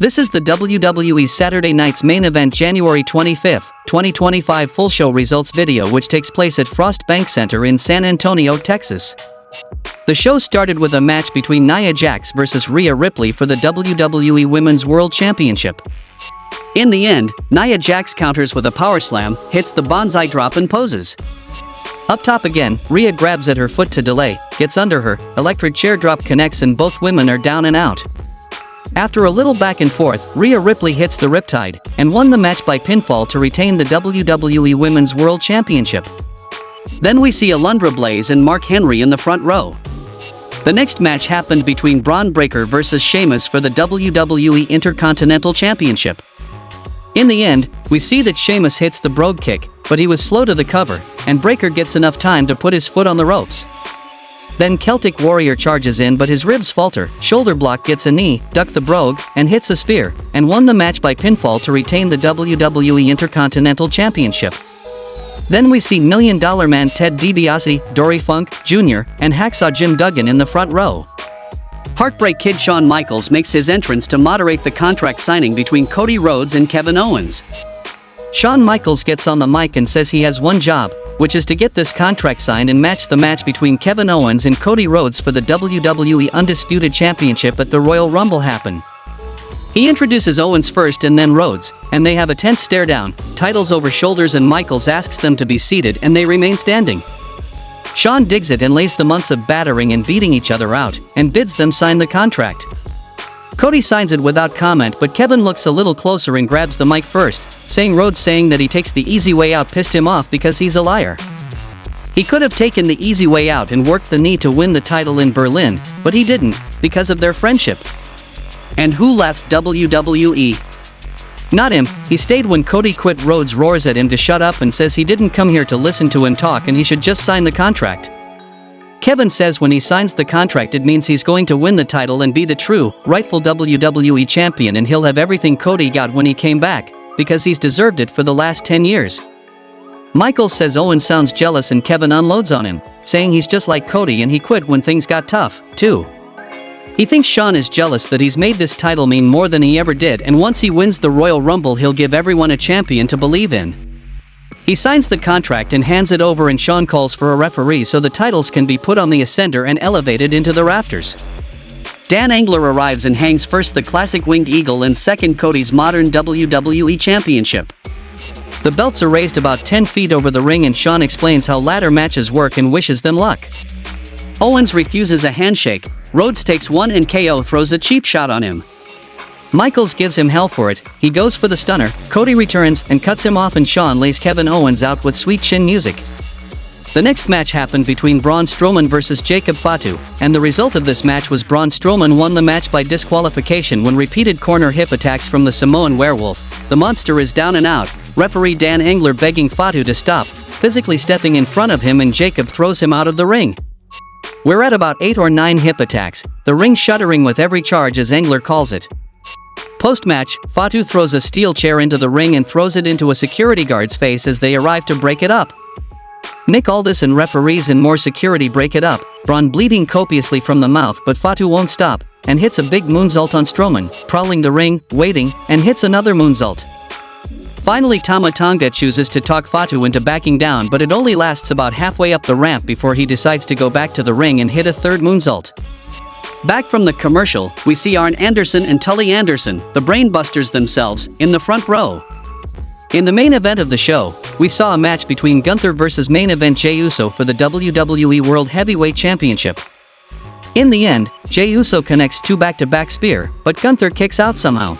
This is the WWE Saturday Night's Main Event January 25, 2025 full show results video which takes place at Frost Bank Center in San Antonio, Texas. The show started with a match between Nia Jax vs Rhea Ripley for the WWE Women's World Championship. In the end, Nia Jax counters with a power slam, hits the bonsai drop and poses. Up top again, Rhea grabs at her foot to delay, gets under her, electric chair drop connects and both women are down and out. After a little back and forth, Rhea Ripley hits the Riptide, and won the match by pinfall to retain the WWE Women's World Championship. Then we see Alundra Blaze and Mark Henry in the front row. The next match happened between Braun Breaker vs Sheamus for the WWE Intercontinental Championship. In the end, we see that Sheamus hits the brogue kick, but he was slow to the cover, and Breaker gets enough time to put his foot on the ropes. Then Celtic Warrior charges in but his ribs falter, shoulder block gets a knee, duck the brogue, and hits a spear, and won the match by pinfall to retain the WWE Intercontinental Championship. Then we see Million Dollar Man Ted DiBiase, Dory Funk, Jr., and Hacksaw Jim Duggan in the front row. Heartbreak Kid Shawn Michaels makes his entrance to moderate the contract signing between Cody Rhodes and Kevin Owens. Shawn Michaels gets on the mic and says he has one job, which is to get this contract signed and match the match between Kevin Owens and Cody Rhodes for the WWE Undisputed Championship at the Royal Rumble happen. He introduces Owens first and then Rhodes, and they have a tense stare down, titles over shoulders, and Michaels asks them to be seated and they remain standing. Shawn digs it and lays the months of battering and beating each other out, and bids them sign the contract. Cody signs it without comment, but Kevin looks a little closer and grabs the mic first, saying Rhodes saying that he takes the easy way out pissed him off because he's a liar. He could have taken the easy way out and worked the knee to win the title in Berlin, but he didn't, because of their friendship. And who left WWE? Not him. He stayed when Cody quit. Rhodes roars at him to shut up and says he didn't come here to listen to him talk and he should just sign the contract. Kevin says when he signs the contract it means he's going to win the title and be the true, rightful WWE champion, and he'll have everything Cody got when he came back, because he's deserved it for the last 10 years. Michaels says Owens sounds jealous and Kevin unloads on him, saying he's just like Cody and he quit when things got tough, too. He thinks Shawn is jealous that he's made this title mean more than he ever did, and once he wins the Royal Rumble he'll give everyone a champion to believe in. He signs the contract and hands it over, and Shawn calls for a referee so the titles can be put on the ascender and elevated into the rafters. Dan Engler arrives and hangs first the classic winged eagle and second Cody's modern WWE Championship. The belts are raised about 10 feet over the ring and Shawn explains how ladder matches work and wishes them luck. Owens refuses a handshake, Rhodes takes one and KO throws a cheap shot on him. Michaels gives him hell for it, he goes for the stunner, Cody returns and cuts him off and Shawn lays Kevin Owens out with sweet chin music. The next match happened between Braun Strowman vs Jacob Fatu, and the result of this match was Braun Strowman won the match by disqualification when repeated corner hip attacks from the Samoan Werewolf. The monster is down and out, referee Dan Engler begging Fatu to stop, physically stepping in front of him, and Jacob throws him out of the ring. We're at about 8 or 9 hip attacks, the ring shuddering with every charge as Engler calls it. Post-match, Fatu throws a steel chair into the ring and throws it into a security guard's face as they arrive to break it up. Nick Aldis and referees and more security break it up, Braun bleeding copiously from the mouth, but Fatu won't stop, and hits a big moonsault on Strowman, prowling the ring, waiting, and hits another moonsault. Finally Tama Tonga chooses to talk Fatu into backing down, but it only lasts about halfway up the ramp before he decides to go back to the ring and hit a third moonsault. Back from the commercial, we see Arn Anderson and Tully Anderson, the Brainbusters themselves, in the front row. In the main event of the show, we saw a match between Gunther vs main event Jey Uso for the WWE World Heavyweight Championship. In the end, Jey Uso connects 2 back-to-back spear, but Gunther kicks out somehow.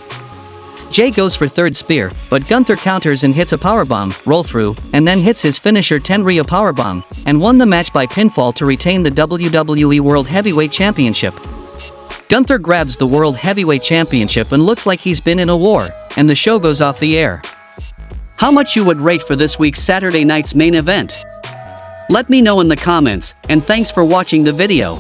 Jey goes for third spear, but Gunther counters and hits a powerbomb, roll-through, and then hits his finisher Tenryu powerbomb, and won the match by pinfall to retain the WWE World Heavyweight Championship. Gunther grabs the World Heavyweight Championship and looks like he's been in a war, and the show goes off the air. How much you would rate for this week's Saturday Night's Main Event? Let me know in the comments, and thanks for watching the video.